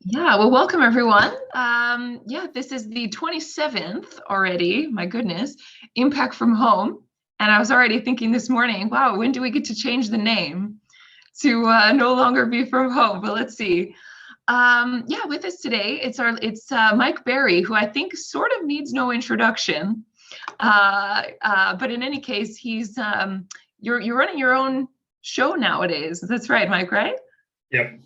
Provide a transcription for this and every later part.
Yeah, well, welcome everyone. Yeah, this is the 27th already, my goodness, Impact from Home. And I was already thinking this morning, wow, when do we get to change the name to no longer be from home? But let's see. Yeah, with us today, it's Mike Barry, who I think sort of needs no introduction. But in any case, you're running your own show nowadays. That's right, Mike, right? Yep.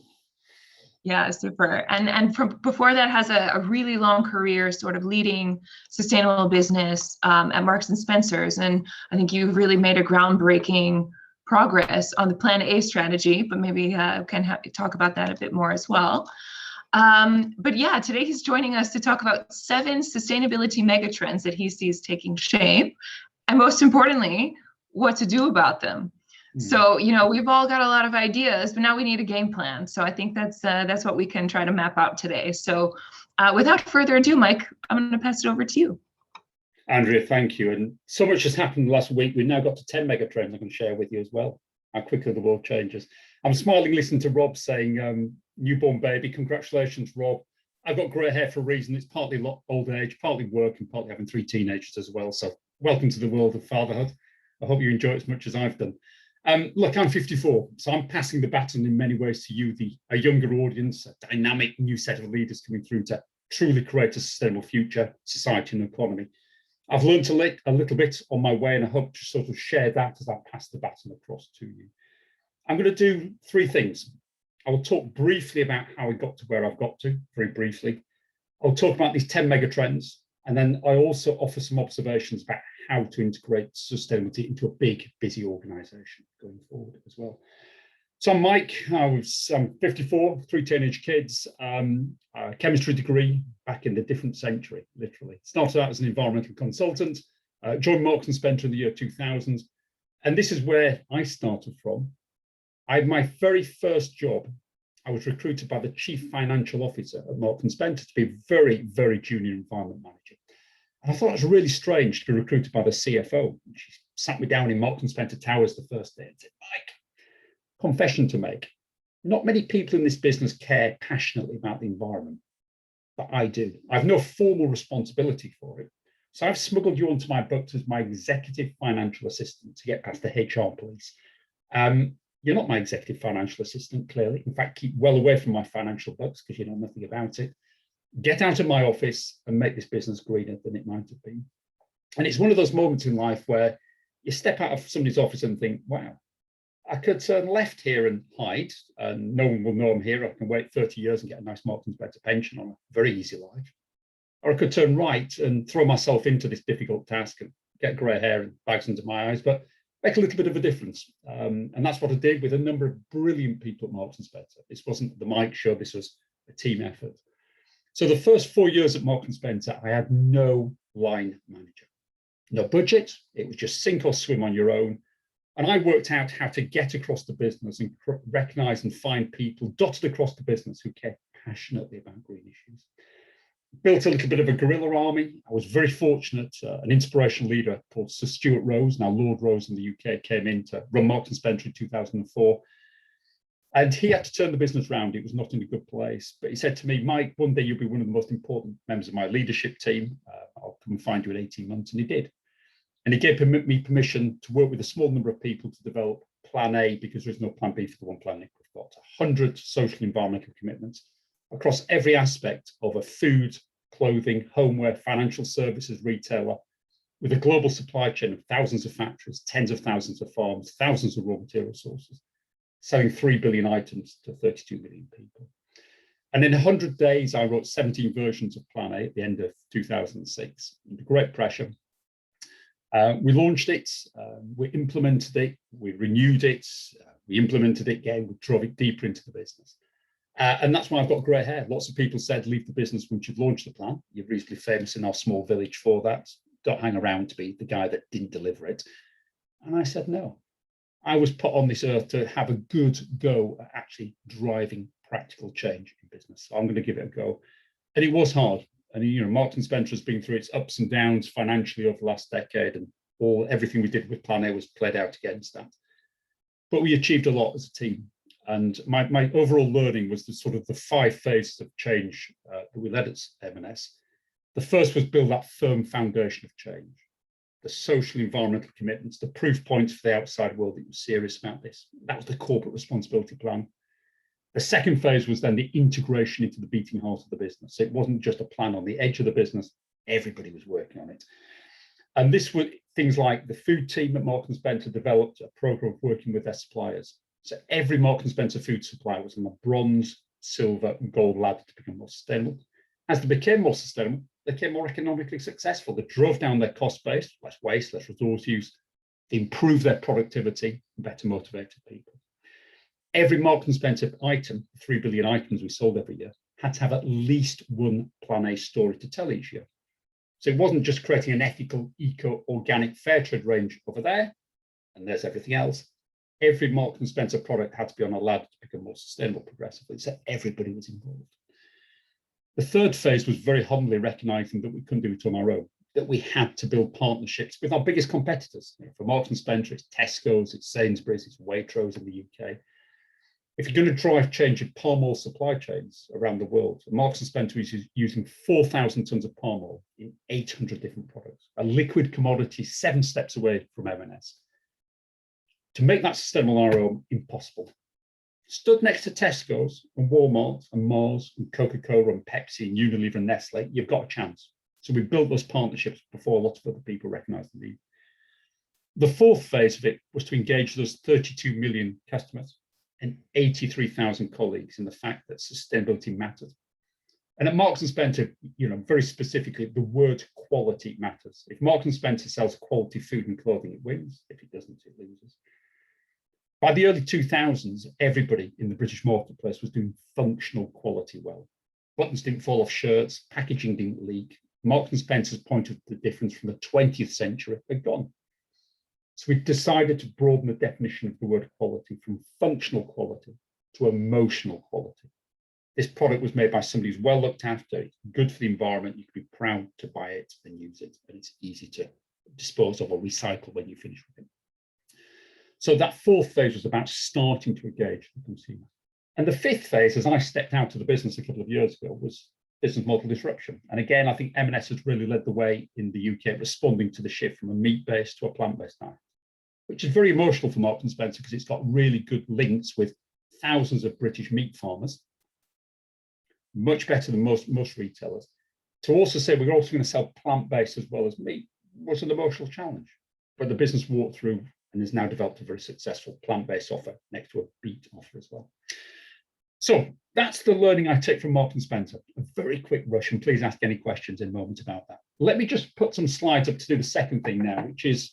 Yeah, super. And from before that has a really long career sort of leading sustainable business at Marks and Spencer's. And I think you've really made a groundbreaking progress on the Plan A strategy, but maybe can talk about that a bit more as well. But yeah, today he's joining us to talk about 7 sustainability megatrends that he sees taking shape, and most importantly, what to do about them. So, we've all got a lot of ideas, but now we need a game plan. So I think that's what we can try to map out today. So without further ado, Mike, I'm going to pass it over to you. Andrea, thank you. And so much has happened last week. We've now got to 10 megatrends I can share with you as well, how quickly the world changes. I'm smiling listening to Rob saying, newborn baby, congratulations, Rob. I've got grey hair for a reason. It's partly old age, partly work, and partly having 3 teenagers as well. So welcome to the world of fatherhood. I hope you enjoy it as much as I've done. Look, I'm 54, so I'm passing the baton in many ways to you, a younger audience, a dynamic new set of leaders coming through to truly create a sustainable future, society and economy. I've learned a little bit on my way, and I hope to sort of share that as I pass the baton across to you. I'm going to do 3 things. I will talk briefly about how I got to where I've got to, very briefly. I'll talk about these 10 megatrends, and then I also offer some observations about how to integrate sustainability into a big, busy organization going forward as well. So I'm Mike, I'm 54, 3 teenage kids, a chemistry degree back in the different century, literally. Started out as an environmental consultant, joined Marks and Spencer in the year 2000. And this is where I started from. I had my very first job. I was recruited by the chief financial officer at Marks and Spencer to be a very, very junior environment manager. And I thought it was really strange to be recruited by the CFO. She sat me down in Marks and Spencer Towers the first day and said, Mike, confession to make. Not many people in this business care passionately about the environment, but I do. I have no formal responsibility for it. So I've smuggled you onto my books as my executive financial assistant to get past the HR police. You're not my executive financial assistant, clearly. In fact, keep well away from my financial books because you know nothing about it. Get out of my office and make this business greener than it might have been. And it's one of those moments in life where you step out of somebody's office and think, wow, I could turn left here and hide, and no one will know I'm here. I can wait 30 years and get a nice Marks and Spencer pension on a very easy life. Or I could turn right and throw myself into this difficult task and get grey hair and bags under my eyes, but make a little bit of a difference. And that's what I did with a number of brilliant people at Marks and Spencer. This wasn't the Mike show, this was a team effort. So the first 4 years at Marks and Spencer, I had no line manager, no budget. It was just sink or swim on your own. And I worked out how to get across the business and recognize and find people dotted across the business who care passionately about green issues. Built a little bit of a guerrilla army. I was very fortunate. An inspirational leader called Sir Stuart Rose, now Lord Rose in the UK, came in to run Marks and Spencer in 2004. And he had to turn the business around. It was not in a good place. But he said to me, Mike, one day you'll be one of the most important members of my leadership team. I'll come and find you in 18 months. And he did. And he gave me permission to work with a small number of people to develop Plan A, because there's no Plan B for the one planet. We've got 100 social and environmental commitments across every aspect of a food, clothing, homeware, financial services retailer, with a global supply chain of thousands of factories, tens of thousands of farms, thousands of raw material sources, selling 3 billion items to 32 million people. And in 100 days, I wrote 17 versions of Plan A at the end of 2006, under great pressure. We launched it, we implemented it, we renewed it, we implemented it again, we drove it deeper into the business. And that's why I've got grey hair. Lots of people said, leave the business once you've launched the plan. You're reasonably famous in our small village for that. Don't hang around to be the guy that didn't deliver it. And I said, no. I was put on this earth to have a good go at actually driving practical change in business. So I'm going to give it a go. And it was hard. And Marks and Spencer has been through its ups and downs financially over the last decade, and everything we did with Plan A was played out against that. But we achieved a lot as a team. And my overall learning was the sort of the 5 phases of change that we led at M&S. The first was build that firm foundation of change, the social environmental commitments, the proof points for the outside world that you're serious about this. That was the corporate responsibility plan. The second phase was then the integration into the beating heart of the business. So it wasn't just a plan on the edge of the business, everybody was working on it. And this was things like the food team at Marks and Spencer developed a program of working with their suppliers. So every Marks and Spencer food supplier was on the bronze, silver, and gold ladder to become more sustainable. As they became more sustainable, they became more economically successful. They drove down their cost base, less waste, less resource use. They improved their productivity, better motivated people. Every Marks and Spencer item, 3 billion items we sold every year, had to have at least one Plan A story to tell each year. So it wasn't just creating an ethical, eco-organic fair trade range over there, and there's everything else. Every Marks and Spencer product had to be on a ladder to become more sustainable progressively. So everybody was involved. The third phase was very humbly recognizing that we couldn't do it on our own, that we had to build partnerships with our biggest competitors. For Marks and Spencer, it's Tesco's, it's Sainsbury's, it's Waitrose in the UK. If you're going to drive change in palm oil supply chains around the world, Marks and Spencer is using 4,000 tons of palm oil in 800 different products, a liquid commodity 7 steps away from M&S. To make that sustainable on our own, impossible. Stood next to Tesco's and Walmart and Mars and Coca-Cola and Pepsi and Unilever and Nestle, you've got a chance. So we built those partnerships before a lot of other people recognized the need. The fourth phase of it was to engage those 32 million customers and 83,000 colleagues in the fact that sustainability matters. And at Marks and Spencer, very specifically, the word quality matters. If Marks and Spencer sells quality food and clothing, it wins. If it doesn't, it loses. By the early 2000s, everybody in the British marketplace was doing functional quality well. Buttons didn't fall off shirts, packaging didn't leak. Marks and Spencer's point of the difference from the 20th century had gone. So we decided to broaden the definition of the word quality from functional quality to emotional quality. This product was made by somebody who's well looked after, it's good for the environment, you can be proud to buy it and use it, and it's easy to dispose of or recycle when you finish with it. So that fourth phase was about starting to engage the consumer. And the fifth phase, as I stepped out of the business a couple of years ago, was business model disruption. And again, I think M&S has really led the way in the UK, responding to the shift from a meat-based to a plant-based diet, which is very emotional for Marks and Spencer because it's got really good links with thousands of British meat farmers, much better than most retailers. To also say we're also going to sell plant-based as well as meat was an emotional challenge, but the business walked through and has now developed a very successful plant-based offer next to a beet offer as well. So that's the learning I take from Marks and Spencer. A very quick rush, and please ask any questions in a moment about that. Let me just put some slides up to do the second thing now, which is,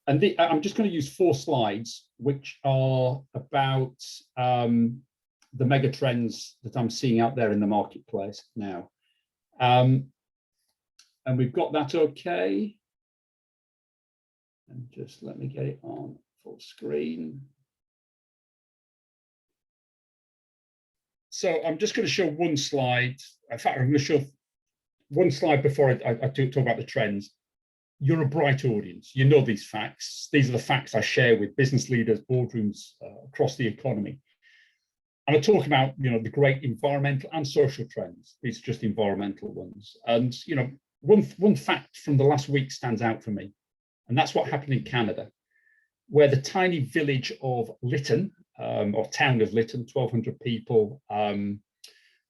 I'm just going to use 4 slides, which are about the mega trends that I'm seeing out there in the marketplace now. And we've got that okay. And just let me get it on full screen. So I'm just going to show one slide. In fact, I'm going to show one slide before I talk about the trends. You're a bright audience. You know these facts. These are the facts I share with business leaders, boardrooms across the economy. And I talk about, the great environmental and social trends. These are just environmental ones. And, one fact from the last week stands out for me. And that's what happened in Canada, where the tiny village of Lytton, or town of Lytton, 1,200 people,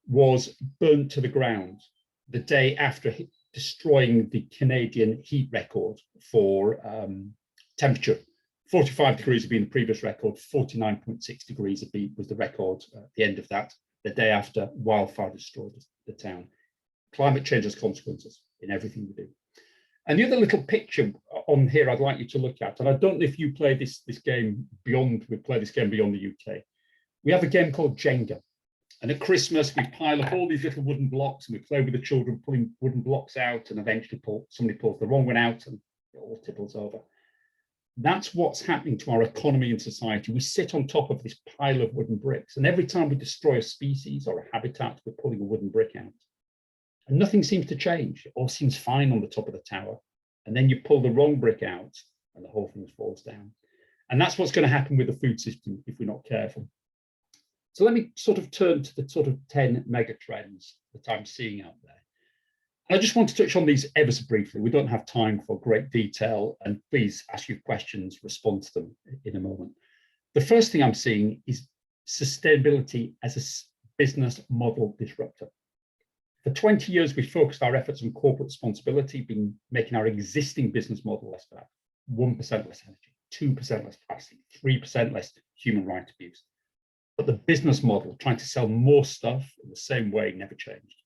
was burnt to the ground the day after destroying the Canadian heat record for temperature. 45 degrees had been the previous record, 49.6 degrees was the record at the end of that, the day after wildfire destroyed the town. Climate change has consequences in everything we do. And the other little picture on here I'd like you to look at, and I don't know if you play this game beyond the UK. We have a game called Jenga. And at Christmas, we pile up all these little wooden blocks and we play with the children pulling wooden blocks out, and eventually somebody pulls the wrong one out and it all tipples over. That's what's happening to our economy and society. We sit on top of this pile of wooden bricks, and every time we destroy a species or a habitat, we're pulling a wooden brick out. And nothing seems to change. It all seems fine on the top of the tower. And then you pull the wrong brick out and the whole thing falls down. And that's what's going to happen with the food system if we're not careful. So let me sort of turn to the sort of 10 mega trends that I'm seeing out there. I just want to touch on these ever so briefly. We don't have time for great detail, and please ask your questions, respond to them in a moment. The first thing I'm seeing is sustainability as a business model disruptor. For 20 years, we focused our efforts on corporate responsibility, making our existing business model less bad, 1% less energy, 2% less plastic, 3% less human rights abuse. But the business model, trying to sell more stuff in the same way, never changed.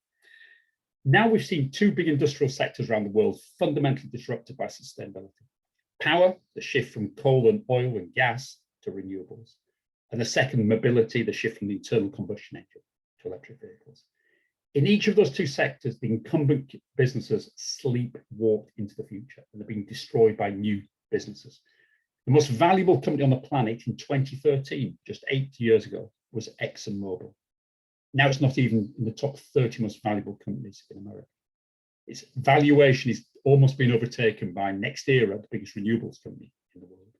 Now we've seen two big industrial sectors around the world fundamentally disrupted by sustainability. Power, the shift from coal and oil and gas to renewables. And the second, mobility, the shift from the internal combustion engine to electric vehicles. In each of those two sectors, the incumbent businesses sleepwalked into the future and they're being destroyed by new businesses. The most valuable company on the planet in 2013, just 8 years ago, was ExxonMobil. Now it's not even in the top 30 most valuable companies in America. Its valuation is almost being overtaken by NextEra, the biggest renewables company in the world.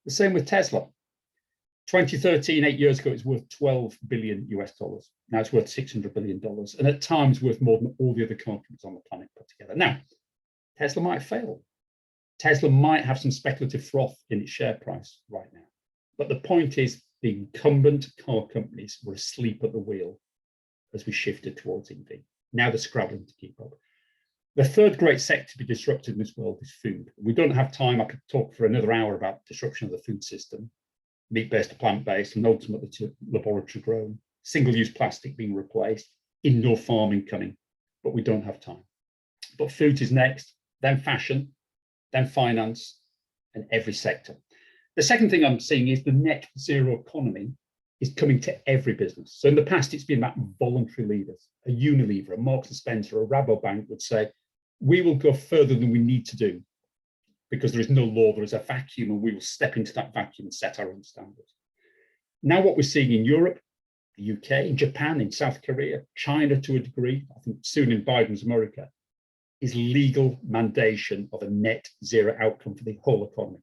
The same with Tesla. 2013, 8 years ago, it's worth $12 billion US. Now it's worth $600 billion, and at times worth more than all the other companies on the planet put together. Now, Tesla might fail. Tesla might have some speculative froth in its share price right now. But the point is, the incumbent car companies were asleep at the wheel as we shifted towards EV. Now they're scrabbling to keep up. The third great sector to be disrupted in this world is food. We don't have time. I could talk for another hour about disruption of the food system, meat-based to plant-based, and ultimately to laboratory grown, single-use plastic being replaced, indoor farming coming, but we don't have time. But food is next, then fashion, then finance, and every sector. The second thing I'm seeing is the net zero economy is coming to every business. So in the past, it's been about voluntary leaders. A Unilever, a Marks and Spencer, a Rabobank would say, we will go further than we need to do because there is no law, there is a vacuum, and we will step into that vacuum and set our own standards. Now what we're seeing in Europe, the UK, in Japan, in South Korea, China to a degree, I think soon in Biden's America, is legal mandation of a net zero outcome for the whole economy.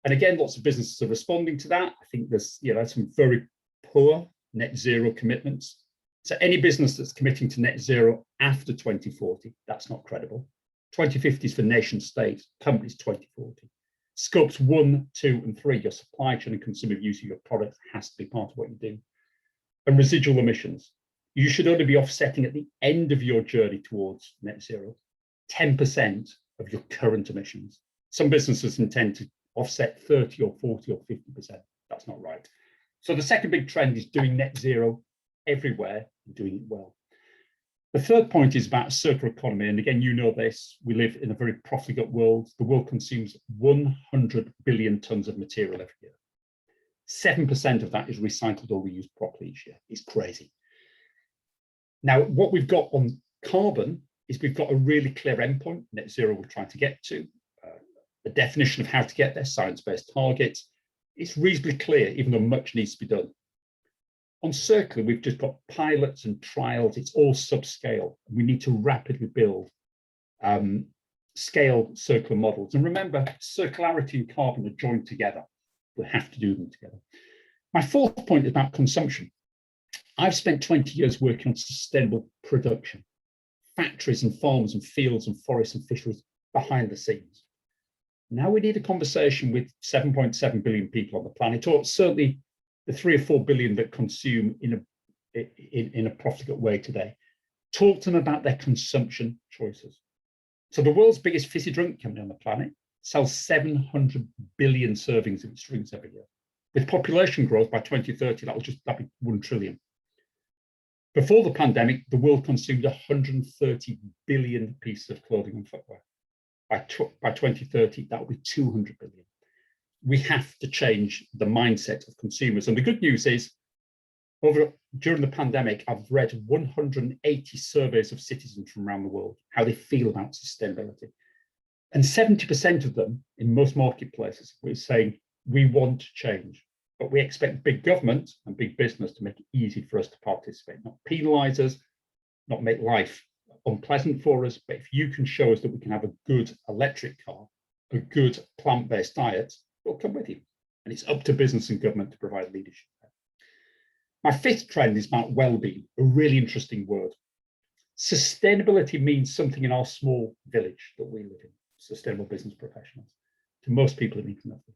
And again, lots of businesses are responding to that. I think there's some very poor net zero commitments. So any business that's committing to net zero after 2040, that's not credible. 2050 is for nation states, companies 2040. Scopes 1, 2, and 3, your supply chain and consumer use of your products has to be part of what you do. And residual emissions. You should only be offsetting at the end of your journey towards net zero, 10% of your current emissions. Some businesses intend to offset 30 or 40 or 50%. That's not right. So the second big trend is doing net zero everywhere and doing it well. The third point is about a circular economy. And again, you know this, we live in a very profligate world. The world consumes 100 billion tons of material every year. 7% of that is recycled or reused properly each year. It's crazy. Now, what we've got on carbon is we've got a really clear endpoint, net zero we're trying to get to. The definition of how to get there, science-based targets. It's reasonably clear, even though much needs to be done. On circular, we've just got pilots and trials. It's all subscale. We need to rapidly build scale circular models. And remember, circularity and carbon are joined together. We have to do them together. My fourth point is about consumption. I've spent 20 years working on sustainable production, factories and farms and fields and forests and fisheries behind the scenes. Now we need a conversation with 7.7 billion people on the planet, or certainly the 3 or 4 billion that consume in a profligate way today. Talk to them about their consumption choices. So the world's biggest fizzy drink company on the planet sells 700 billion servings of its drinks every year. With population growth by 2030, that'll be 1 trillion. Before the pandemic, the world consumed 130 billion pieces of clothing and footwear. By 2030, that will be 200 billion. We have to change the mindset of consumers. And the good news is, during the pandemic, I've read 180 surveys of citizens from around the world, how they feel about sustainability. And 70% of them, in most marketplaces, were saying, we want change, but we expect big government and big business to make it easy for us to participate, not penalize us, not make life unpleasant for us, but if you can show us that we can have a good electric car, a good plant-based diet, we'll come with you. And it's up to business and government to provide leadership. My fifth trend is about well-being, a really interesting word. Sustainability means something in our small village that we live in, sustainable business professionals. To most people, it means nothing.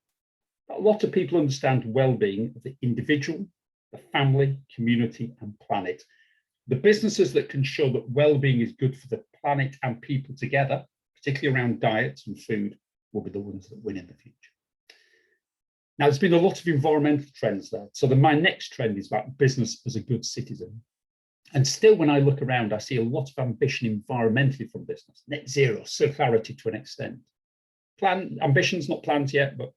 But a lot of people understand well-being of the individual, the family, community, and planet. The businesses that can show that well-being is good for the planet and people together, particularly around diet and food, will be the ones that win in the future. Now, there's been a lot of environmental trends there. So my next trend is about business as a good citizen. And still, when I look around, I see a lot of ambition environmentally from business. Net zero, circularity to an extent. Ambitions, not plans yet, but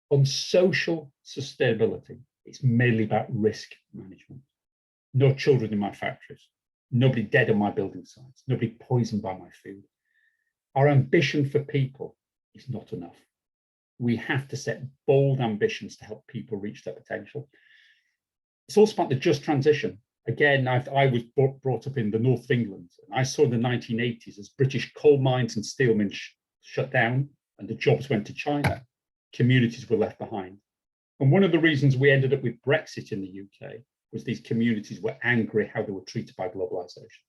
on social sustainability, it's mainly about risk management. No children in my factories, nobody dead on my building sites, nobody poisoned by my food. Our ambition for people is not enough. We have to set bold ambitions to help people reach their potential. It's also about the just transition. Again, I was brought up in the north of England, and I saw in the 1980s as British coal mines and steel mills shut down and the jobs went to China, communities were left behind. And one of the reasons we ended up with Brexit in the UK was these communities were angry how they were treated by globalization.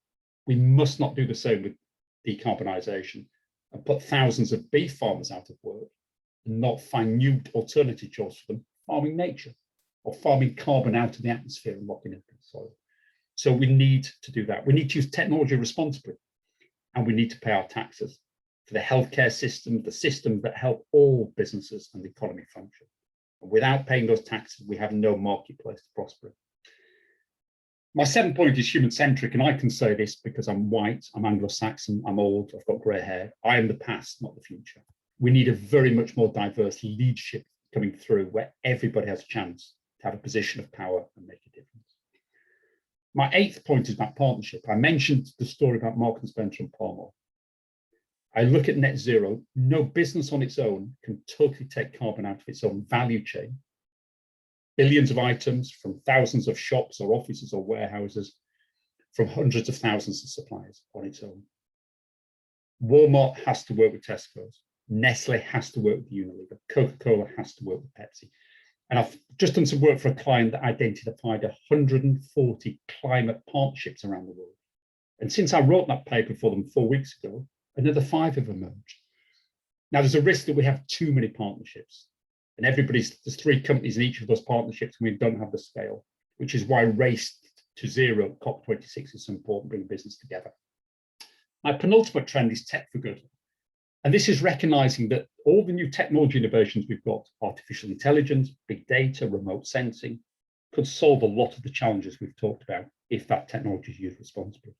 We must not do the same with decarbonisation and put thousands of beef farmers out of work and not find new alternative jobs for them, farming nature or farming carbon out of the atmosphere and locking into the soil. So we need to do that. We need to use technology responsibly, and we need to pay our taxes for the healthcare system, the systems that help all businesses and the economy function. And without paying those taxes, we have no marketplace to prosper. My seventh point is human-centric, and I can say this because I'm white, I'm Anglo-Saxon, I'm old, I've got grey hair. I am the past, not the future. We need a very much more diverse leadership coming through where everybody has a chance to have a position of power and make a difference. My eighth point is about partnership. I mentioned the story about Marks and Spencer and Palmer. I look at net zero. No business on its own can totally take carbon out of its own value chain. Billions of items from thousands of shops or offices or warehouses, from hundreds of thousands of suppliers on its own. Walmart has to work with Tesco's. Nestle has to work with Unilever. Coca-Cola has to work with Pepsi. And I've just done some work for a client that identified 140 climate partnerships around the world. And since I wrote that paper for them 4 weeks ago, another 5 have emerged. Now, there's a risk that we have too many partnerships. And there's 3 companies in each of those partnerships, and we don't have the scale, which is why Race to Zero, COP26 is so important, bring business together. My penultimate trend is tech for good. And this is recognizing that all the new technology innovations we've got, artificial intelligence, big data, remote sensing, could solve a lot of the challenges we've talked about if that technology is used responsibly.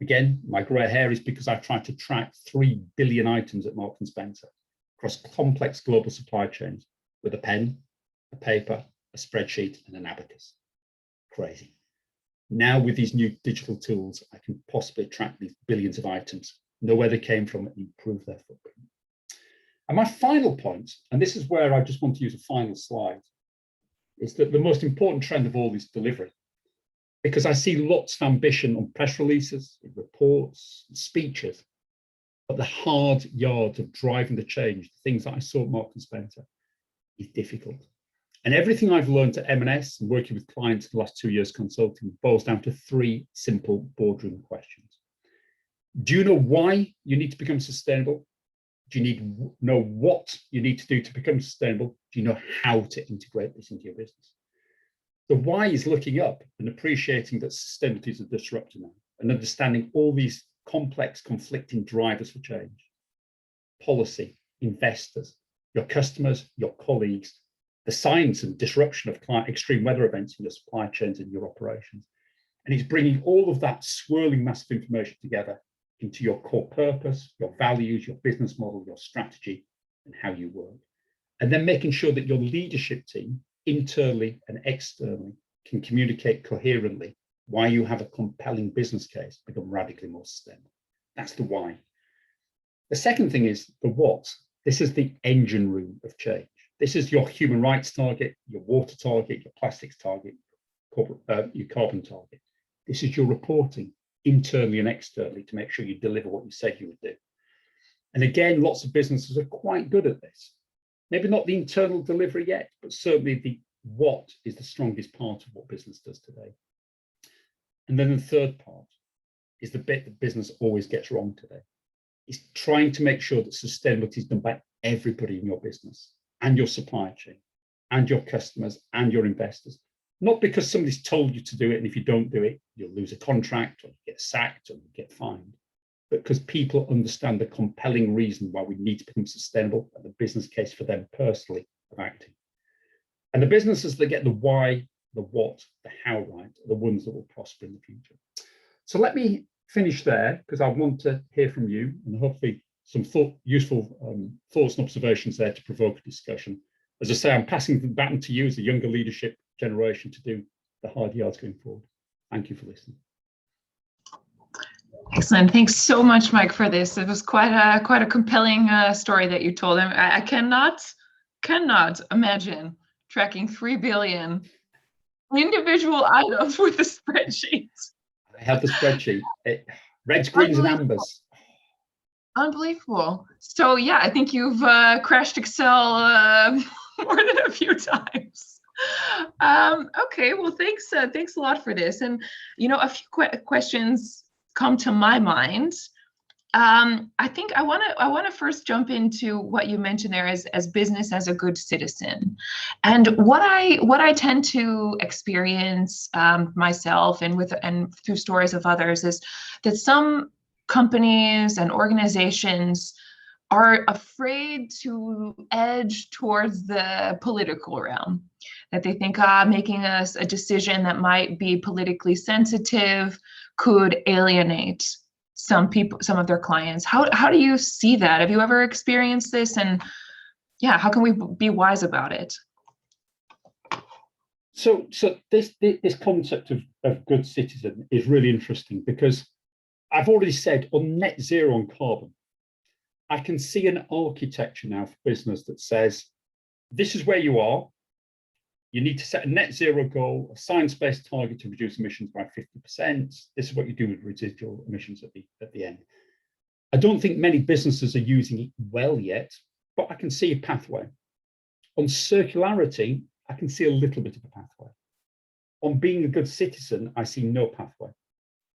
Again, my grey hair is because I tried to track 3 billion items at Marks and Spencer across complex global supply chains with a pen, a paper, a spreadsheet, and an abacus. Crazy. Now with these new digital tools, I can possibly track these billions of items, know where they came from, and improve their footprint. And my final point, and this is where I just want to use a final slide, is that the most important trend of all is delivery. Because I see lots of ambition on press releases, in reports, and speeches, but the hard yard of driving the change, the things that I saw at Marks and Spencer, is difficult. And everything I've learned at M&S and working with clients in the last 2 years consulting boils down to 3 simple boardroom questions. Do you know why you need to become sustainable? Do you need to know what you need to do to become sustainable? Do you know how to integrate this into your business? The why is looking up and appreciating that sustainability is a disruptor now and understanding all these complex, conflicting drivers for change. Policy, investors, your customers, your colleagues, the science and disruption of extreme weather events in your supply chains and your operations. And it's bringing all of that swirling mass of information together into your core purpose, your values, your business model, your strategy, and how you work. And then making sure that your leadership team, internally and externally, can communicate coherently why you have a compelling business case to become radically more sustainable. That's the why. The second thing is the what. This is the engine room of change. This is your human rights target, your water target, your plastics target, your carbon target. This is your reporting internally and externally to make sure you deliver what you said you would do. And again, lots of businesses are quite good at this. Maybe not the internal delivery yet, but certainly the what is the strongest part of what business does today. And then the third part is the bit that business always gets wrong today. It's trying to make sure that sustainability is done by everybody in your business and your supply chain and your customers and your investors. Not because somebody's told you to do it, and if you don't do it, you'll lose a contract or you get sacked or you get fined, but because people understand the compelling reason why we need to become sustainable and the business case for them personally of acting. And the businesses that get the why, the what, the how right are the ones that will prosper in the future. So let me finish there, because I want to hear from you and hopefully some useful thoughts and observations there to provoke a discussion. As I say, I'm passing the baton to you as the younger leadership generation to do the hard yards going forward. Thank you for listening. Excellent. Thanks so much, Mike, for this. It was quite a compelling story that you told. I cannot imagine tracking 3 billion individual items with a spreadsheet. I have the spreadsheet. Reds, greens, and ambers. Unbelievable. So yeah, I think you've crashed Excel more than a few times. Okay, well, thanks a lot for this. And a few questions come to my mind. I think I want to first jump into what you mentioned there as business as a good citizen, and what I tend to experience myself and through stories of others is that some companies and organizations are afraid to edge towards the political realm, that they think making a decision that might be politically sensitive could alienate some of their clients. How do you see that? Have you ever experienced this? And yeah, how can we be wise about it? So this concept of good citizen is really interesting, because I've already said on net zero on carbon, I can see an architecture now for business that says, this is where you are. You need to set a net zero goal, a science-based target to reduce emissions by 50%. This is what you do with residual emissions at the end. I don't think many businesses are using it well yet, but I can see a pathway. On circularity, I can see a little bit of a pathway. On being a good citizen, I see no pathway.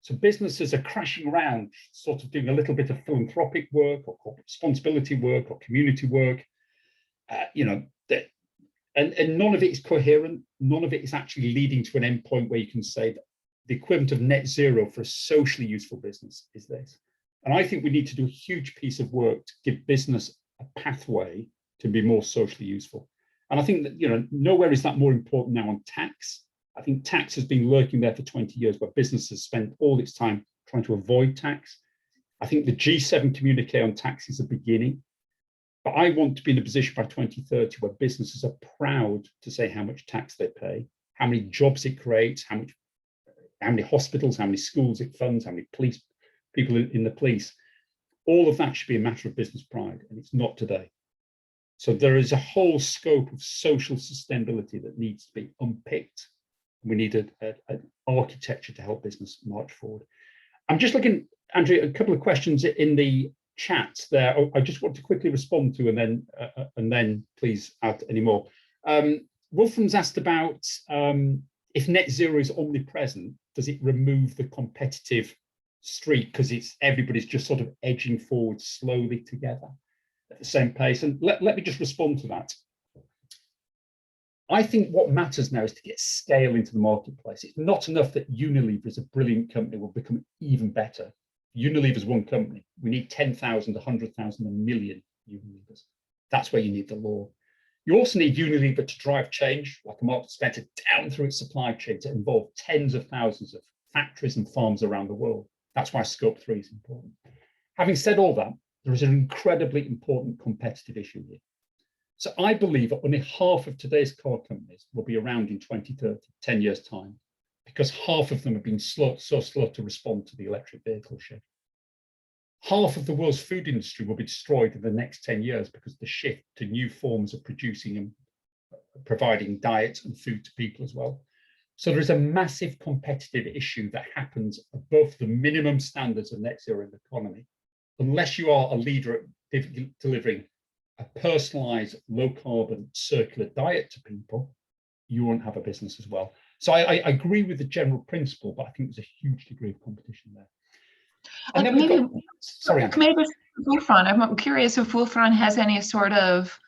So businesses are crashing around, sort of doing a little bit of philanthropic work or corporate responsibility work or community work, and none of it is coherent. None of it is actually leading to an endpoint where you can say that the equivalent of net zero for a socially useful business is this. And I think we need to do a huge piece of work to give business a pathway to be more socially useful. And I think that, nowhere is that more important now on tax. I think tax has been lurking there for 20 years, where businesses spend all its time trying to avoid tax. I think the G7 communique on tax is a beginning, but I want to be in a position by 2030 where businesses are proud to say how much tax they pay, how many jobs it creates, how many hospitals, how many schools it funds, how many police people in the police. All of that should be a matter of business pride, and it's not today. So there is a whole scope of social sustainability that needs to be unpicked. We need an architecture to help business march forward. I'm just looking, Andrew, a couple of questions in the chat there. I just want to quickly respond to, and then please add any more. Wolfram's asked about if net zero is omnipresent, does it remove the competitive streak because everybody's just sort of edging forward slowly together at the same pace? And let me just respond to that. I think what matters now is to get scale into the marketplace. It's not enough that Unilever is a brilliant company, will become even better. Unilever is one company. We need 10,000, 100,000, 1 million Unilevers. That's where you need the law. You also need Unilever to drive change, like a Marks & Spencer, down through its supply chain to involve tens of thousands of factories and farms around the world. That's why Scope 3 is important. Having said all that, there is an incredibly important competitive issue here. So I believe that only half of today's car companies will be around in 2030, 10 years' time, because half of them have been so slow to respond to the electric vehicle shift. Half of the world's food industry will be destroyed in the next 10 years because of the shift to new forms of producing and providing diet and food to people as well. So there is a massive competitive issue that happens above the minimum standards of net zero in the economy. Unless you are a leader at delivering a personalized, low carbon, circular diet to people, you won't have a business as well. So I agree with the general principle, but I think there's a huge degree of competition there. And then we've got, sorry, Andrew. Maybe Wolfram, I'm curious if Wolfram has any sort of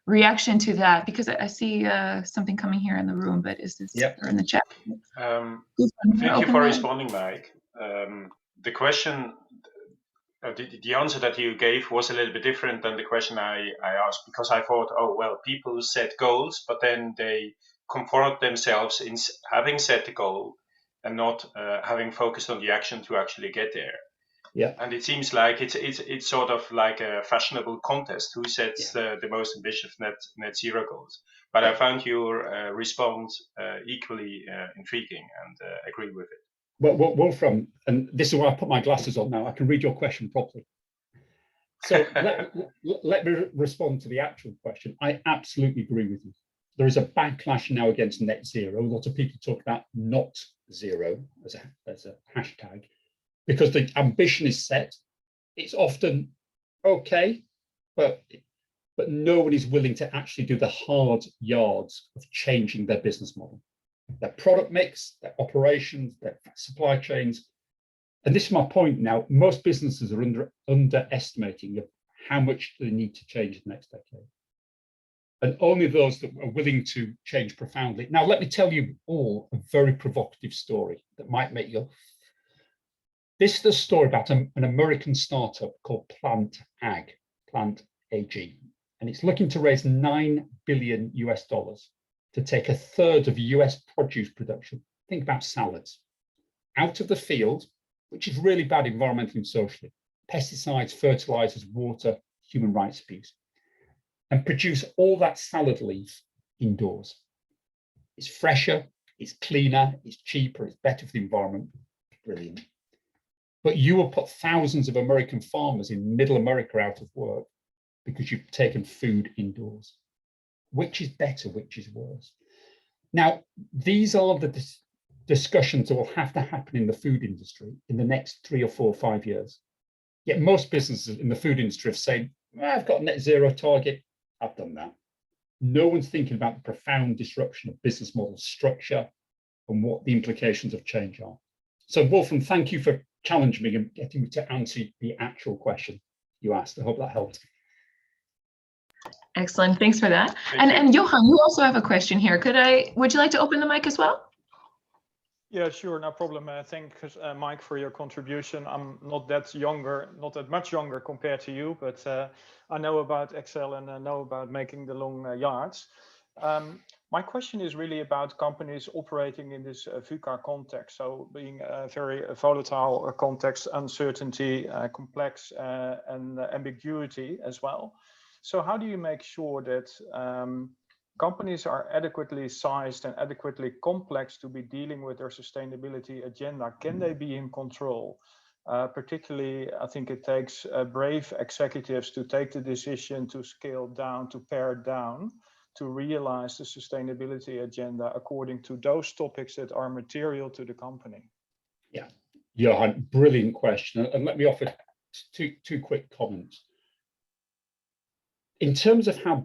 reaction to that, because I see something coming here in the room, but is this or in the chat? Thank you for responding, Mike. The question, the answer that you gave was a little bit different than the question I asked, because I thought, oh, well, people set goals, but then they comfort themselves in having set the goal and not having focused on the action to actually get there. Yeah. And it seems like it's sort of like a fashionable contest who sets the most ambitious net zero goals. But I found your response equally intriguing and agree with it. Well, Wolfram, and this is why I put my glasses on now, I can read your question properly. So let me respond to the actual question. I absolutely agree with you. There is a backlash now against net zero. A lot of people talk about not zero as a hashtag, because the ambition is set. It's often okay, but no one is willing to actually do the hard yards of changing their business model, their product mix, their operations, their supply chains. And this is my point now. Most businesses are underestimating how much they need to change in the next decade. And only those that are willing to change profoundly. Now, let me tell you all a very provocative story that might make you. This is a story about an American startup called Plant AG, and it's looking to raise $9 billion to take a third of US produce production. Think about salads out of the field, which is really bad environmentally and socially, pesticides, fertilizers, water, human rights abuse, and produce all that salad leaf indoors. It's fresher, it's cleaner, it's cheaper, it's better for the environment. Brilliant. But you will put thousands of American farmers in middle America out of work because you've taken food indoors. Which is better, which is worse? Now, these are the discussions that will have to happen in the food industry in the next 3 or 4 or 5 years. Yet most businesses in the food industry have said, I've got a net zero target, I've done that. No one's thinking about the profound disruption of business model structure and what the implications of change are. So Wolfram, thank you for challenging me and getting me to answer the actual question you asked. I hope that helped. Excellent, thanks for that. And Johan, you also have a question here. Would you like to open the mic as well? Yeah, sure, no problem. Thanks, Mike, for your contribution. I'm not that much younger compared to you, but I know about Excel and I know about making the long yards. My question is really about companies operating in this VUCA context. So being a very volatile context, uncertainty, complex and ambiguity as well. So how do you make sure that companies are adequately sized and adequately complex to be dealing with their sustainability agenda? Can they be in control? Particularly, I think it takes brave executives to take the decision to scale down, to pare down, to realize the sustainability agenda according to those topics that are material to the company. Yeah, Johan, brilliant question. And let me offer two quick comments. In terms of how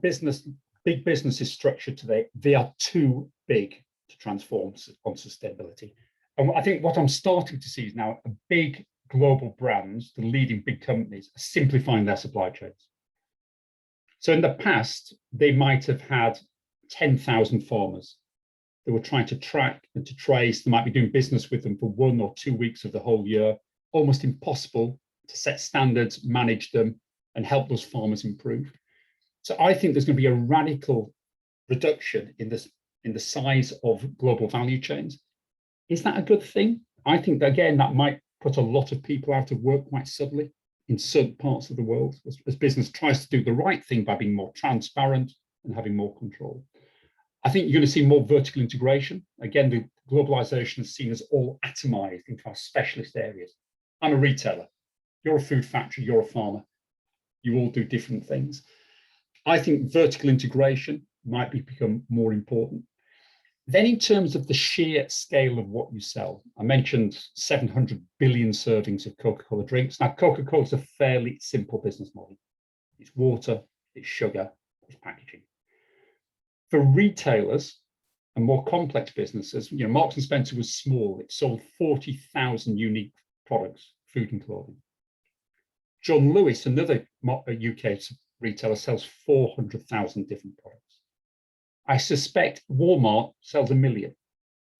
big business is structured today, they are too big to transform on sustainability. And I think what I'm starting to see is now a big global brands, the leading big companies, are simplifying their supply chains. So in the past, they might have had 10,000 farmers. They were trying to track and to trace. They might be doing business with them for 1 or 2 weeks of the whole year. Almost impossible to set standards, manage them, and help those farmers improve. So I think there's going to be a radical reduction in the size of global value chains. Is that a good thing? I think that, again, that might put a lot of people out of work quite suddenly in certain parts of the world as business tries to do the right thing by being more transparent and having more control. I think you're going to see more vertical integration. Again, the globalization is seen as all atomized into our specialist areas. I'm a retailer. You're a food factory. You're a farmer. You all do different things. I think vertical integration might become more important. Then in terms of the sheer scale of what you sell, I mentioned 700 billion servings of Coca-Cola drinks. Now, Coca-Cola is a fairly simple business model. It's water, it's sugar, it's packaging. For retailers, and more complex businesses. You know, Marks and Spencer was small. It sold 40,000 unique products, food and clothing. John Lewis, another UK retailer, sells 400,000 different products. I suspect Walmart sells 1 million.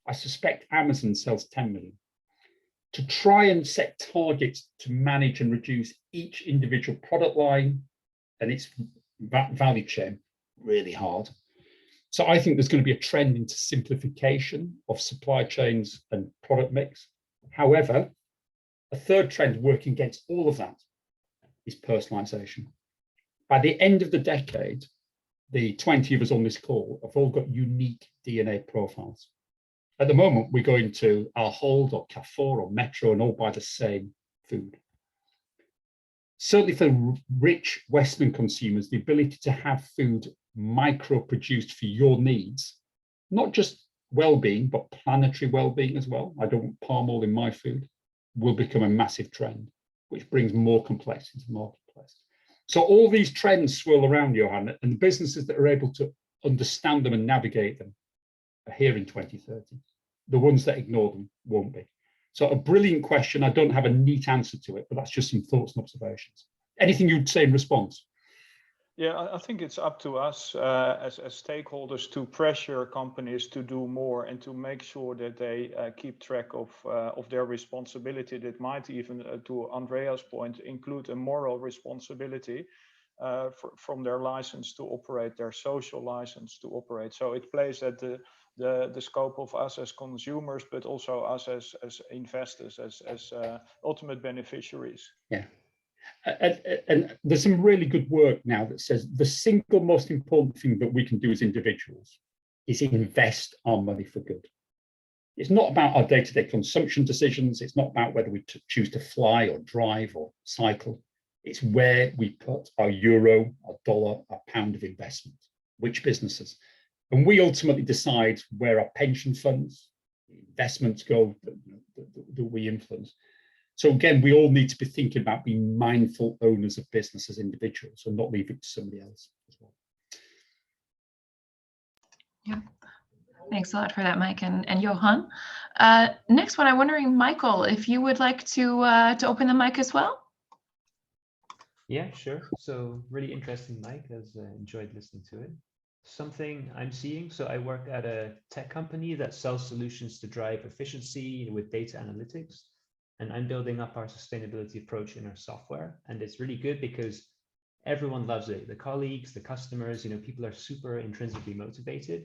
I suspect Amazon sells 10 million. To try and set targets to manage and reduce each individual product line and its value chain, really hard. So I think there's going to be a trend into simplification of supply chains and product mix. However, a third trend working against all of that is personalization. By the end of the decade, the 20 of us on this call have all got unique DNA profiles. At the moment, we go into Ahold or Carrefour or Metro and all buy the same food. Certainly for rich Western consumers, the ability to have food micro-produced for your needs, not just well-being, but planetary well-being as well. I don't want palm oil in my food, will become a massive trend, which brings more complexity to the marketplace. So all these trends swirl around, Johan, and the businesses that are able to understand them and navigate them are here in 2030. The ones that ignore them won't be. So a brilliant question. I don't have a neat answer to it, but that's just some thoughts and observations. Anything you'd say in response? Yeah, I think it's up to us as stakeholders to pressure companies to do more and to make sure that they keep track of their responsibility. That might even, to Andrea's point, include a moral responsibility from their license to operate, their social license to operate. So it plays at the scope of us as consumers, but also us as investors, as ultimate beneficiaries. Yeah. And there's some really good work now that says the single most important thing that we can do as individuals is invest our money for good. It's not about our day-to-day consumption decisions. It's not about whether we choose to fly or drive or cycle. It's where we put our euro, our dollar, our pound of investment, which businesses. And we ultimately decide where our pension funds, investments go that we influence. So again, we all need to be thinking about being mindful owners of business as individuals and not leave it to somebody else as well. Yeah, thanks a lot for that, Mike and Johan. Next one, I'm wondering, Michael, if you would like to open the mic as well. Yeah, sure. So really interesting, Mike. I've enjoyed listening to it. Something I'm seeing, so I work at a tech company that sells solutions to drive efficiency with data analytics. And I'm building up our sustainability approach in our software. And it's really good because everyone loves it. The colleagues, the customers, people are super intrinsically motivated.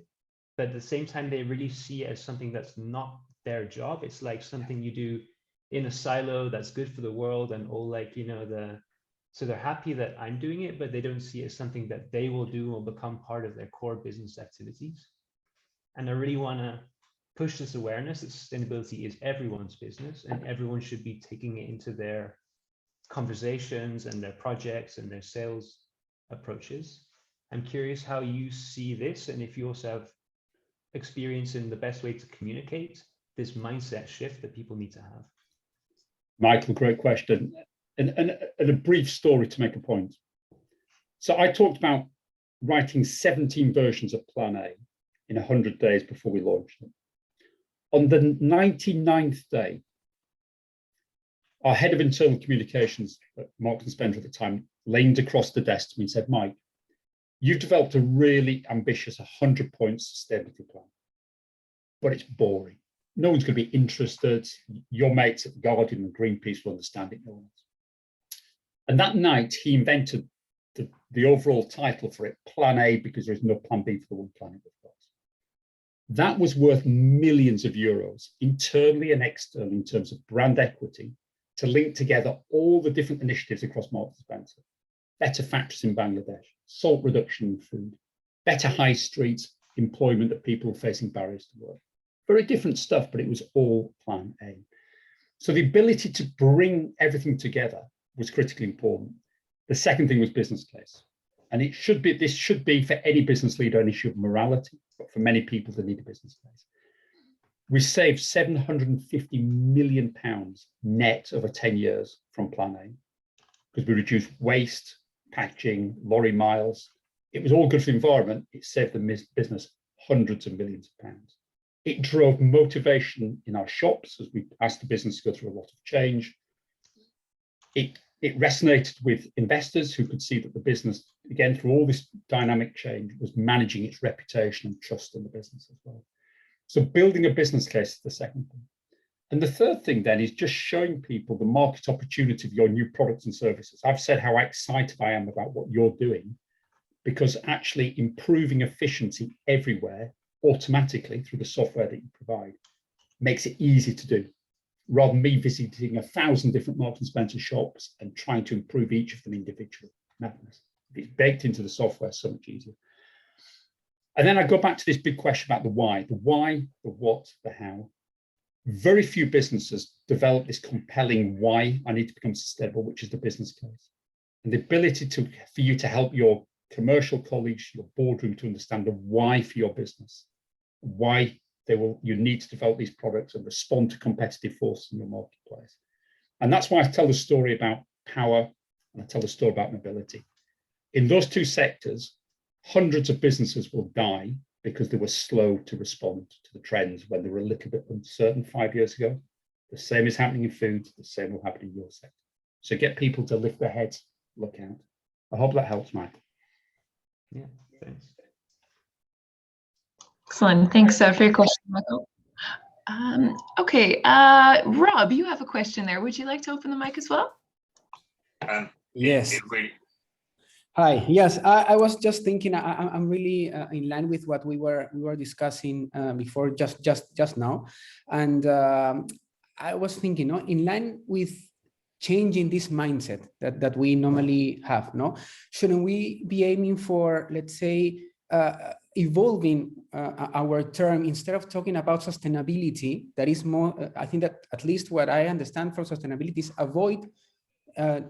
But at the same time, they really see it as something that's not their job. It's like something you do in a silo that's good for the world and all so they're happy that I'm doing it, but they don't see it as something that they will do or become part of their core business activities. And I really want to push this awareness that sustainability is everyone's business and everyone should be taking it into their conversations and their projects and their sales approaches. I'm curious how you see this and if you also have experience in the best way to communicate this mindset shift that people need to have. Michael, great question. And a brief story to make a point. So I talked about writing 17 versions of Plan A in 100 days before we launched it. On the 99th day, our head of internal communications at Marks and Spencer at the time leaned across the desk to me and said, Mike, you've developed a really ambitious 100-point sustainability plan, but it's boring. No one's going to be interested. Your mates at the Guardian and Greenpeace will understand it. No one else. And that night, he invented the overall title for it, Plan A, because there's no Plan B for the one planet we've got. That was worth millions of euros, internally and externally, in terms of brand equity, to link together all the different initiatives across Marks and Spencer. Better factories in Bangladesh, salt reduction in food, better high streets, employment of people facing barriers to work. Very different stuff, but it was all Plan A. So the ability to bring everything together was critically important. The second thing was business case. And this should be for any business leader an issue of morality, but for many people they need a business case. We saved £750 million net over 10 years from Plan A because we reduced waste, packaging, lorry miles. It was all good for the environment. It saved the business hundreds of millions of pounds. It drove motivation in our shops as we asked the business to go through a lot of change. It resonated with investors who could see that the business, again, through all this dynamic change, was managing its reputation and trust in the business as well. So building a business case is the second thing. And the third thing then is just showing people the market opportunity of your new products and services. I've said how excited I am about what you're doing, because actually improving efficiency everywhere automatically through the software that you provide makes it easy to do, rather than me visiting 1,000 different Marks and Spencer shops and trying to improve each of them individually. Madness. If it's baked into the software, so much easier. And then I go back to this big question about the why, the what, the how. Very few businesses develop this compelling why I need to become sustainable, which is the business case. And the ability for you to help your commercial colleagues, your boardroom, to understand the why for your business, why you need to develop these products and respond to competitive forces in your marketplace. And that's why I tell the story about power and I tell the story about mobility. In those two sectors, hundreds of businesses will die because they were slow to respond to the trends when they were a little bit uncertain 5 years ago. The same is happening in food, the same will happen in your sector. So get people to lift their heads, look out. I hope that helps, Mike. Yeah, thanks. Excellent. Thanks for your question, Michael. Okay, Rob, you have a question there. Would you like to open the mic as well? Yes. Hi. Yes, I was just thinking. I'm really in line with what we were discussing before, just now, and I was thinking, no, in line with changing this mindset that we normally have, no, shouldn't we be aiming for, let's say, evolving our term, instead of talking about sustainability? That is more, I think that at least what I understand from sustainability is avoid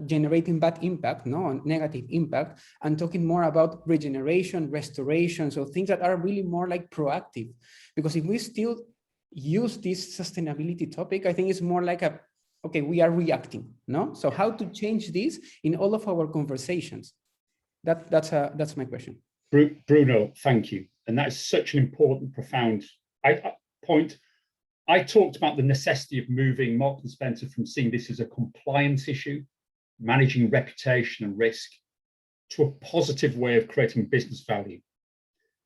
generating bad impact, no, negative impact, and talking more about regeneration, restoration, so things that are really more like proactive. Because if we still use this sustainability topic, I think it's more like okay, we are reacting, no? So how to change this in all of our conversations? That's my question. Bruno, thank you. And that is such an important, profound point. I talked about the necessity of moving Marks and Spencer from seeing this as a compliance issue, managing reputation and risk, to a positive way of creating business value.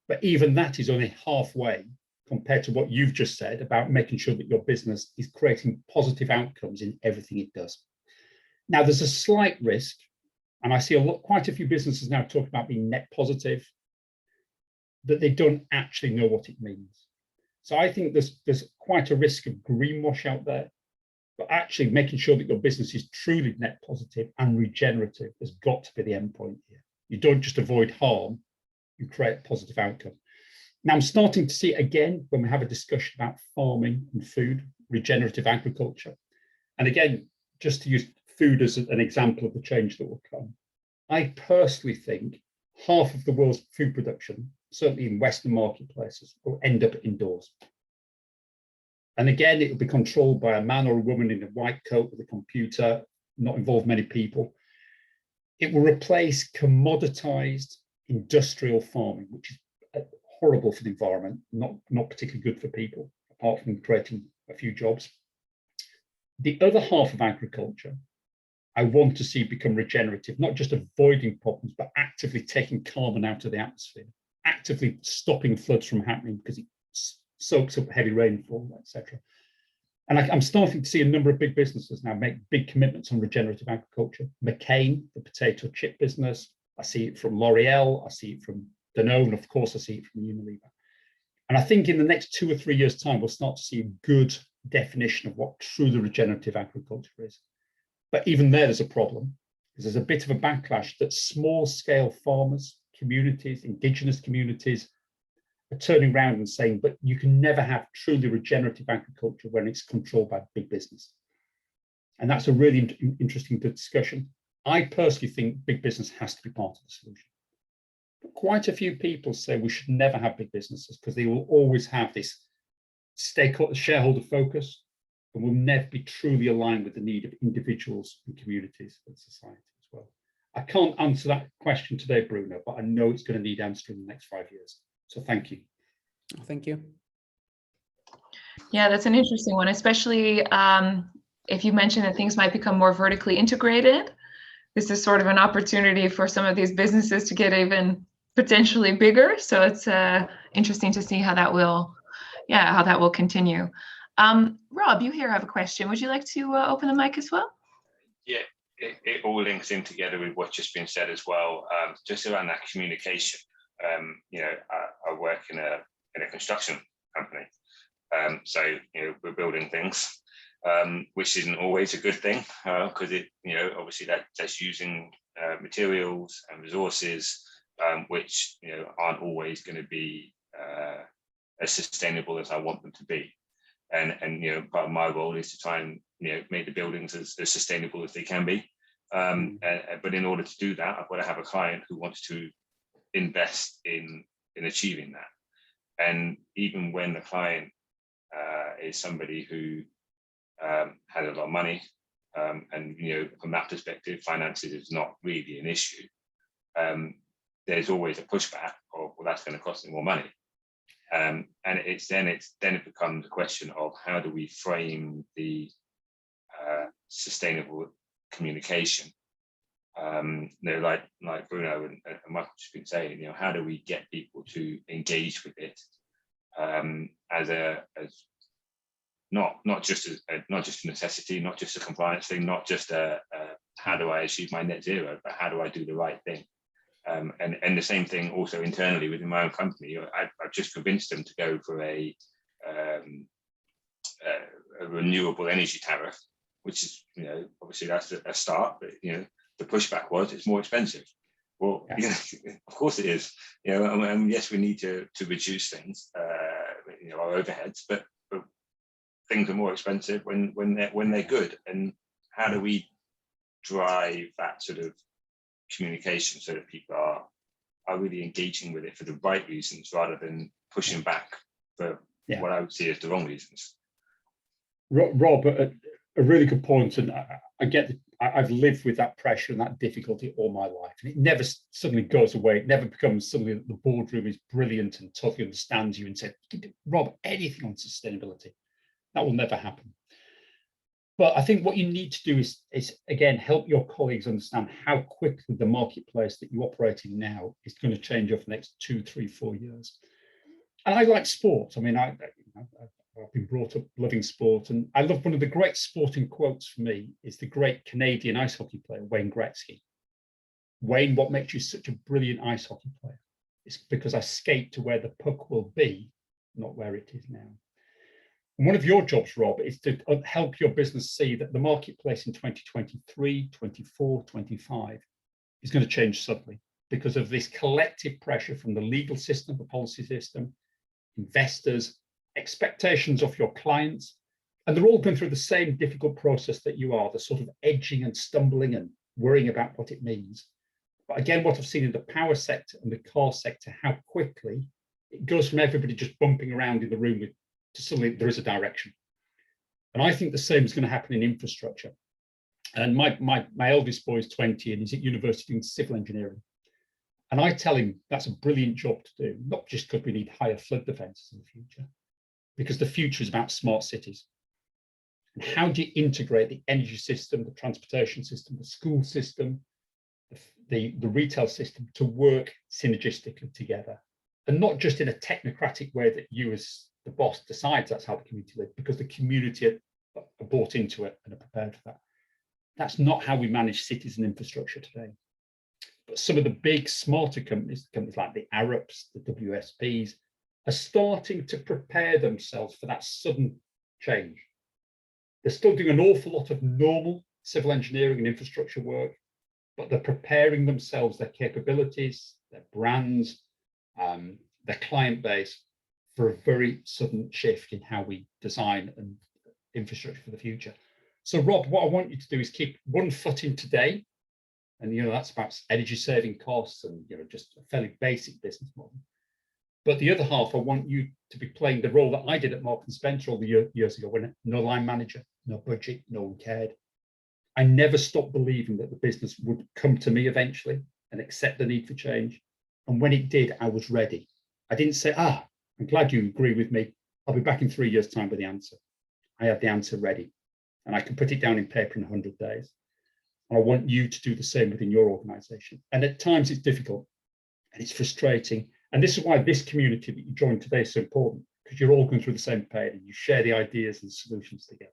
But even that is only halfway compared to what you've just said about making sure that your business is creating positive outcomes in everything it does. Now, there's a slight risk, and I see quite a few businesses now talk about being net positive, that they don't actually know what it means. So I think there's quite a risk of greenwash out there, but actually making sure that your business is truly net positive and regenerative has got to be the end point here. You don't just avoid harm, you create a positive outcome. Now I'm starting to see again, when we have a discussion about farming and food, regenerative agriculture. And again, just to use food as an example of the change that will come, I personally think half of the world's food production, certainly in Western marketplaces, will end up indoors. And again, it will be controlled by a man or a woman in a white coat with a computer, not involve many people. It will replace commoditized industrial farming, which is horrible for the environment, not particularly good for people, apart from creating a few jobs. The other half of agriculture, I want to see become regenerative, not just avoiding problems, but actively taking carbon out of the atmosphere, actively stopping floods from happening because it soaks up heavy rainfall, etc. And I'm starting to see a number of big businesses now make big commitments on regenerative agriculture. McCain, the potato chip business, I see it from L'Oreal, I see it from Danone, and of course I see it from Unilever. And I think in the next 2 or 3 years' time, we'll start to see a good definition of what truly regenerative agriculture is. But even there's a problem, because there's a bit of a backlash that small-scale farmers, communities, indigenous communities, are turning around and saying, but you can never have truly regenerative agriculture when it's controlled by big business. And that's a really interesting discussion. I personally think big business has to be part of the solution. But quite a few people say we should never have big businesses because they will always have this stakeholder, shareholder focus, and will never be truly aligned with the need of individuals and communities and society as well. I can't answer that question today, Bruno, but I know it's going to need answering in the next 5 years. So thank you. Thank you. Yeah, that's an interesting one, especially if you mentioned that things might become more vertically integrated. This is sort of an opportunity for some of these businesses to get even potentially bigger. So it's interesting to see how that will, continue. Rob, you here have a question. Would you like to open the mic as well? Yeah, it all links in together with what's just been said as well. Just around that communication. I work in a construction company. So we're building things, which isn't always a good thing, because it obviously that's using materials and resources which aren't always going to be as sustainable as I want them to be. And part of my role is to try and make the buildings as sustainable as they can be. But in order to do that, I've got to have a client who wants to invest in achieving that. And even when the client is somebody who has a lot of money, and from that perspective, finances is not really an issue. There's always a pushback of, well, that's going to cost me more money. And it becomes a question of how do we frame the sustainable communication. Like Bruno and Michael has been saying, how do we get people to engage with it as not just a necessity, not just a compliance thing, not just how do I achieve my net zero, but how do I do the right thing? And the same thing also internally within my own company. I've just convinced them to go for a renewable energy tariff, which is obviously that's a start, but the pushback was it's more expensive. Well, yes. Of course it is. And yes, we need to reduce things, our overheads, but things are more expensive when they're good. And how do we drive that sort of communication so that people are really engaging with it for the right reasons rather than pushing back for what I would see as the wrong reasons? Rob, a really good point, and I get I've lived with that pressure and that difficulty all my life, and it never suddenly goes away. It never becomes suddenly that the boardroom is brilliant and totally understands you and says, Rob, anything on sustainability. That will never happen. But I think what you need to do is again, help your colleagues understand how quickly the marketplace that you operate in now is going to change over the next 2, 3, 4 years. And I like sport. I mean, I've been brought up loving sport, and I love one of the great sporting quotes for me is the great Canadian ice hockey player, Wayne Gretzky. Wayne, what makes you such a brilliant ice hockey player? It's because I skate to where the puck will be, not where it is now. And one of your jobs, Rob, is to help your business see that the marketplace in 2023, 24, 25 is going to change suddenly because of this collective pressure from the legal system, the policy system, investors, expectations of your clients, and they're all going through the same difficult process that you are, the sort of edging and stumbling and worrying about what it means. But again, what I've seen in the power sector and the car sector, how quickly it goes from everybody just bumping around in the room to suddenly there is a direction. And I think the same is going to happen in infrastructure. And my eldest boy is 20 and he's at university in civil engineering. And I tell him that's a brilliant job to do, not just because we need higher flood defences in the future, because the future is about smart cities. And how do you integrate the energy system, the transportation system, the school system, the retail system to work synergistically together? And not just in a technocratic way that you as the boss decides that's how the community lives, because the community are bought into it and are prepared for that. That's not how we manage cities and infrastructure today. But some of the big smarter companies like the Arabs, the WSPs, are starting to prepare themselves for that sudden change. They're still doing an awful lot of normal civil engineering and infrastructure work, but they're preparing themselves, their capabilities, their brands, their client base for a very sudden shift in how we design and infrastructure for the future. So Rob, what I want you to do is keep one foot in today. And that's about energy saving costs and just a fairly basic business model. But the other half, I want you to be playing the role that I did at Marks & Spencer all the years ago, when no line manager, no budget, no one cared. I never stopped believing that the business would come to me eventually and accept the need for change. And when it did, I was ready. I didn't say, I'm glad you agree with me. I'll be back in 3 years' time with the answer. I have the answer ready, and I can put it down in paper in 100 days. And I want you to do the same within your organization. And at times it's difficult and it's frustrating. And this is why this community that you joined today is so important, because you're all going through the same pain and you share the ideas and solutions together.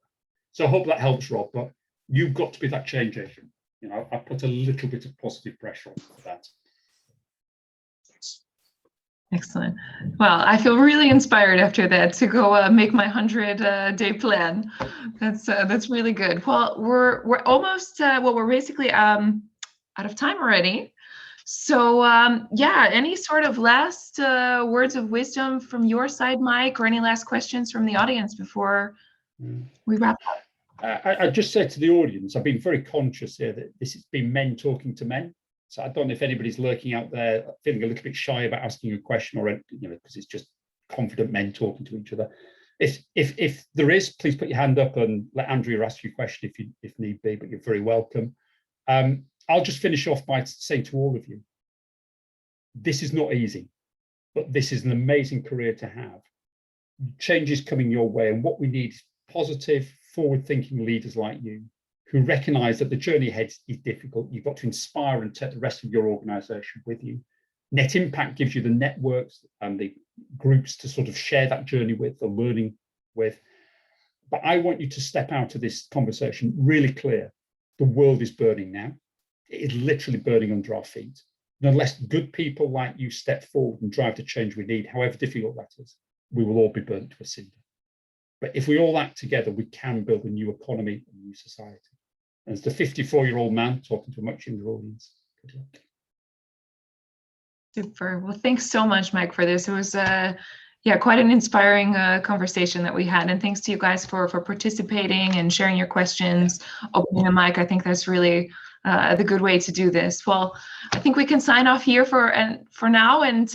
So I hope that helps, Rob, but you've got to be that change agent. You know, I put a little bit of positive pressure on for that. Excellent. Well, I feel really inspired after that to go make my 100-day plan. That's really good. Well, we're almost we're basically out of time already. So yeah, any sort of last words of wisdom from your side, Mike, or any last questions from the audience before we wrap up? I just said to the audience, I've been very conscious here that this has been men talking to men. So I don't know if anybody's lurking out there feeling a little bit shy about asking a question, or because it's just confident men talking to each other. If there is, please put your hand up and let Andrea ask you a question if need be. But you're very welcome. I'll just finish off by saying to all of you, this is not easy, but this is an amazing career to have. Change is coming your way, and what we need is positive, forward-thinking leaders like you, who recognize that the journey ahead is difficult. You've got to inspire and take the rest of your organization with you. Net Impact gives you the networks and the groups to sort of share that journey with, the learning with. But I want you to step out of this conversation really clear. The world is burning now. It is literally burning under our feet. And unless good people like you step forward and drive the change we need, however difficult that is, we will all be burnt to a cinder. But if we all act together, we can build a new economy, a new society. And as the 54-year-old man talking to a much younger audience, good luck. Super. Well, thanks so much, Mike, for this. It was quite an inspiring conversation that we had. And thanks to you guys for participating and sharing your questions, opening the mic. I think that's really the good way to do this. Well, I think we can sign off here for now. And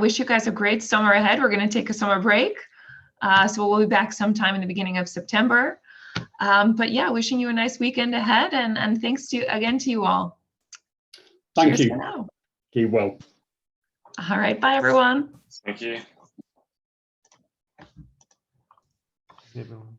wish you guys a great summer ahead. We're going to take a summer break. So we'll be back sometime in the beginning of September. But yeah, wishing you a nice weekend ahead, and thanks again to you all. Thank Cheers you. for now. Keep well. All right, bye everyone. Thank you. Everyone.